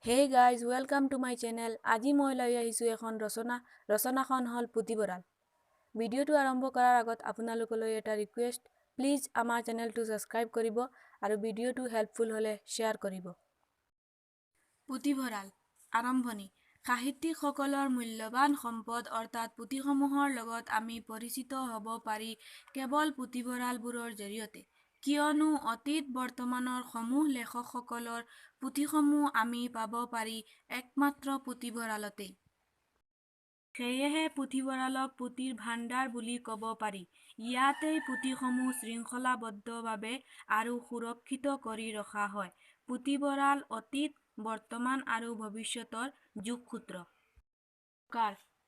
Hey guys, welcome to my channel. আজি মই লৈ আহিছো এখন ৰচনাখন হল পুথিভঁৰাল। ভিডিওটো আৰম্ভ কৰাৰ আগত আপোনালোকলৈ এটা ৰিকুৱেষ্ট, প্লিজ আমাৰ চেনেলটো সাবস্ক্ৰাইব কৰিব আৰু ভিডিওটো হেল্পফুল হলে শেয়াৰ কৰিব। পুথিভঁৰাল আৰম্ভণি। সাহিত্যিকসকলৰ মূল্যৱান সম্পদ অৰ্থাৎ পুথিসমূহৰ লগত আমি পৰিচিত হ'ব পাৰি কেৱল পুথিভঁৰালবোৰৰ জৰিয়তে, কিয়নো অতীত বৰ্তমানৰ সমূহ লেখকসকলৰ পুথিসমূহ আমি পাব পাৰি একমাত্ৰ পুথিভঁৰালতে। সেয়েহে পুথিভঁৰালক পুথিৰ ভাণ্ডাৰ বুলি ক'ব পাৰি। ইয়াতেই পুথিসমূহ শৃংখলাবদ্ধভাৱে আৰু সুৰক্ষিত কৰি ৰখা হয়। পুথিভঁৰাল অতীত, বৰ্তমান আৰু ভৱিষ্যতৰ যোগসূত্ৰ।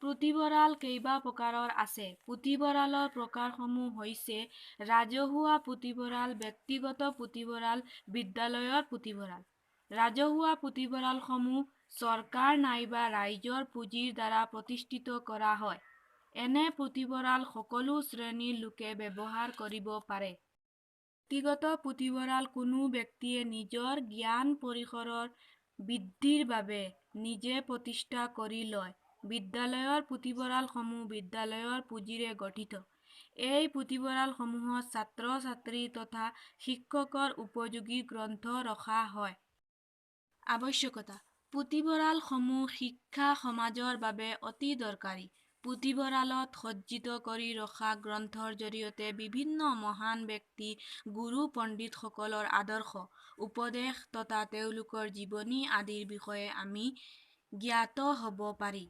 পুথিভঁৰাল কেইবা প্ৰকাৰৰ আছে। পুথিভঁৰালৰ প্ৰকাৰসমূহ হৈছে ৰাজহুৱা পুথিভঁৰাল, ব্যক্তিগত পুথিভঁৰাল, বিদ্যালয়ৰ পুথিভঁৰাল। ৰাজহুৱা পুথিভঁৰালসমূহ চৰকাৰ নাইবা ৰাইজৰ পুঁজিৰ দ্বাৰা প্ৰতিষ্ঠিত কৰা হয়। এনে পুথিভঁৰাল সকলো শ্ৰেণীৰ লোকে ব্যৱহাৰ কৰিব পাৰে। ব্যক্তিগত পুথিভঁৰাল কোনো ব্যক্তিয়ে নিজৰ জ্ঞান পৰিসৰৰ বৃদ্ধিৰ বাবে নিজে প্ৰতিষ্ঠা কৰি লয়। বিদ্যালয়ৰ পুথিভঁৰালসমূহ বিদ্যালয়ৰ পুঁজিৰে গঠিত। এই পুথিভঁৰালসমূহত ছাত্ৰ-ছাত্ৰী তথা শিক্ষকৰ উপযোগী গ্ৰন্থ ৰখা হয়। আৱশ্যকতা। পুথিভঁৰালসমূহ শিক্ষা সমাজৰ বাবে অতি দৰকাৰী। পুথিভঁৰালত সজ্জিত কৰি ৰখা গ্ৰন্থৰ জৰিয়তে বিভিন্ন মহান ব্যক্তি, গুৰু পণ্ডিতসকলৰ আদৰ্শ, উপদেশ তথা তেওঁলোকৰ জীৱনী আদিৰ বিষয়ে আমি জ্ঞাত হ'ব পাৰি।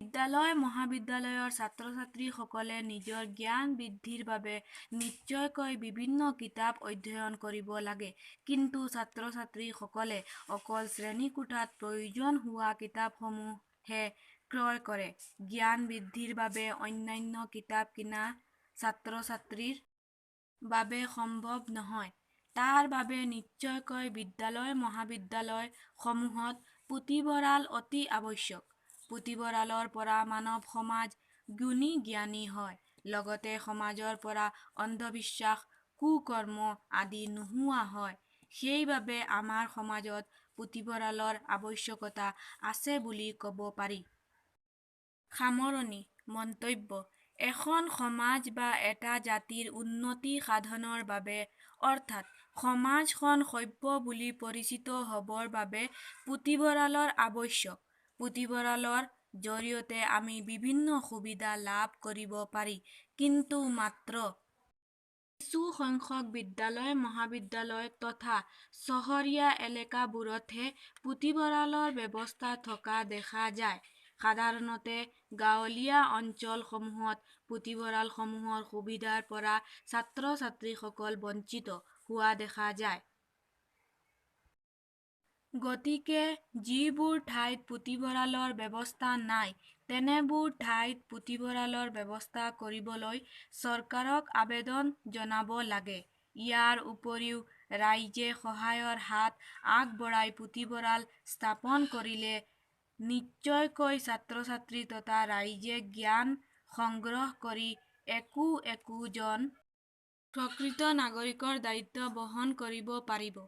বিদ্যালয় মহাবিদ্যালয়ৰ ছাত্ৰ-ছাত্ৰীসকলে নিজৰ জ্ঞান বৃদ্ধিৰ বাবে নিশ্চয়কৈ বিভিন্ন কিতাপ অধ্যয়ন কৰিব লাগে। কিন্তু ছাত্ৰ-ছাত্ৰীসকলে অকল শ্ৰেণীকোঠাত প্ৰয়োজন হোৱা কিতাপসমূহহে ক্ৰয় কৰে। জ্ঞান বৃদ্ধিৰ বাবে অন্যান্য কিতাপ কিনা ছাত্ৰ-ছাত্ৰীৰ বাবে সম্ভৱ নহয়। তাৰ বাবে নিশ্চয়কৈ বিদ্যালয় মহাবিদ্যালয় সমূহত পুথিভঁৰাল অতি আৱশ্যক। পুথিভঁৰালৰ পৰা মানৱ সমাজ গুণী জ্ঞানী হয়। লগতে সমাজৰ পৰা অন্ধবিশ্বাস, কুকৰ্ম আদি নোহোৱা হয়। সেইবাবে আমাৰ সমাজত পুথিভঁৰালৰ আৱশ্যকতা আছে বুলি ক'ব পাৰি। সামৰণি মন্তব্য। এখন সমাজ বা এটা জাতিৰ উন্নতি সাধনৰ বাবে অৰ্থাৎ সমাজখন সভ্য বুলি পৰিচিত হ'বৰ বাবে পুথিভঁৰালৰ আৱশ্যক। পুথিভঁৰালৰ জৰিয়তে আমি বিভিন্ন সুবিধা লাভ কৰিব পাৰি। কিন্তু মাত্ৰ কিছু সংখ্যক বিদ্যালয় মহাবিদ্যালয় তথা চহৰীয়া এলেকাবোৰতহে পুথিভঁৰালৰ ব্যৱস্থা থকা দেখা যায়। সাধাৰণতে গাঁৱলীয়া অঞ্চলসমূহত পুথিভঁৰালসমূহৰ সুবিধাৰ পৰা ছাত্ৰ-ছাত্ৰীসকল বঞ্চিত হোৱা দেখা যায়। গতিকে যিবোৰ ঠাইত পুথিভঁৰালৰ ব্যৱস্থা নাই, তেনেবোৰ ঠাইত পুথিভঁৰালৰ ব্যৱস্থা কৰিবলৈ চৰকাৰক আবেদন জনাব লাগে। ইয়াৰ উপৰিও ৰাইজে সহায়ৰ হাত আগবঢ়াই পুথিভঁৰাল স্থাপন কৰিলে নিশ্চয়কৈ ছাত্ৰ-ছাত্ৰী তথা ৰাইজে জ্ঞান সংগ্ৰহ কৰি একোজন প্ৰকৃত নাগৰিকৰ দায়িত্ব বহন কৰিব পাৰিব।